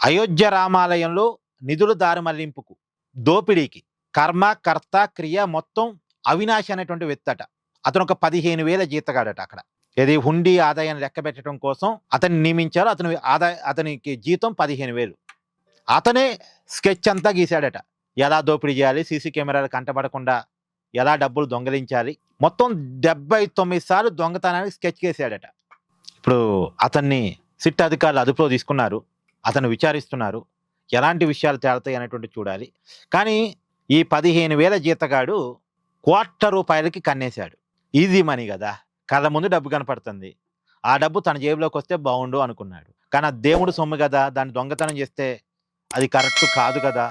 అయోధ్య రామాలయంలో నిధుల దారి మళ్లింపుకు, దోపిడీకి కర్మ, కర్త, క్రియ మొత్తం అవినాష్ అనేటువంటి వ్యక్తట. అతను ఒక 15,000 జీతగాడట అక్కడ. ఏది హుండీ ఆదాయం లెక్క పెట్టడం కోసం అతన్ని నియమించారు. అతనికి జీతం 15,000. అతనే స్కెచ్ అంతా గీశాడట. ఎలా దోపిడీ చేయాలి, సీసీ కెమెరాలు కంటపడకుండా ఎలా డబ్బులు దొంగలించాలి, మొత్తం 79 సార్లు దొంగతనానికి స్కెచ్ గీశాడట. ఇప్పుడు అతన్ని సిట్ అధికారులు అదుపులో తీసుకున్నారు. అతను విచారిస్తున్నారు. ఎలాంటి విషయాలు తేలుతాయి అనేటువంటి చూడాలి. కానీ ఈ 15,000 జీతగాడు ₹250,000కి కన్నేశాడు. ఈజీ మనీ కదా, కళ్ళ ముందు డబ్బు కనపడుతుంది. ఆ డబ్బు తన జేబులోకి వస్తే బాగుండు అనుకున్నాడు. కానీ ఆ దేవుడు సొమ్ము కదా, దాన్ని దొంగతనం చేస్తే అది కరెక్ట్ కాదు కదా,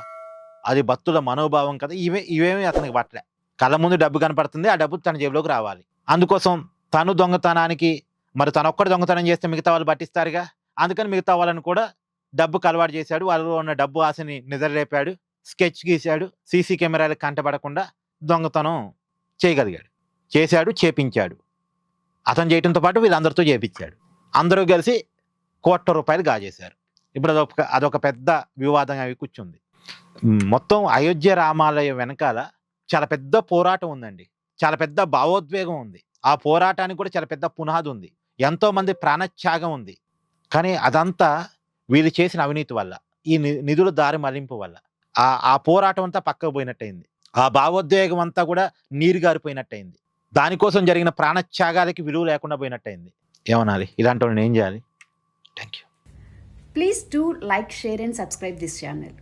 అది భక్తుల మనోభావం కదా, ఇవేమీ అతనికి పట్టలే. కళ్ళ ముందు డబ్బు కనపడుతుంది, ఆ డబ్బు తన జేబులోకి రావాలి. అందుకోసం తను దొంగతనానికి, మరి తను ఒక్కడు దొంగతనం చేస్తే మిగతా వాళ్ళు పట్టిస్తారుగా, అందుకని మిగతా వాళ్ళని కూడా డబ్బుకు అలవాటు చేశాడు. వాళ్ళలో ఉన్న డబ్బు ఆశని నిద్రలేపాడు, స్కెచ్ గీశాడు, సీసీ కెమెరాలకు కంటపడకుండా దొంగతనం చేయగలిగాడు. చేశాడు, చేపించాడు. అతను చేయడంతో పాటు వీళ్ళందరితో చేపించాడు. అందరూ కలిసి ₹1,00,00,000 గాజేశారు. ఇప్పుడు అదొక పెద్ద వివాదంగా కూర్చుంది. మొత్తం అయోధ్య రామాలయం వెనకాల చాలా పెద్ద పోరాటం ఉందండి. చాలా పెద్ద భావోద్వేగం ఉంది. ఆ పోరాటానికి కూడా చాలా పెద్ద పునాది ఉంది. ఎంతో మంది ప్రాణత్యాగం ఉంది. కానీ అదంతా వీళ్ళు చేసిన అవినీతి వల్ల, ఈ నిధుల దారి మళ్లింపు వల్ల ఆ పోరాటం అంతా పక్కకు పోయినట్టయింది. ఆ భావోద్వేగం అంతా కూడా నీరు గారిపోయినట్టయింది. దానికోసం జరిగిన ప్రాణత్యాగాలకి విలువ లేకుండా పోయినట్టయింది. ఏమనాలి? ఇలాంటి వాళ్ళని ఏం చేయాలి? Thank you. Please do like, share and subscribe this channel.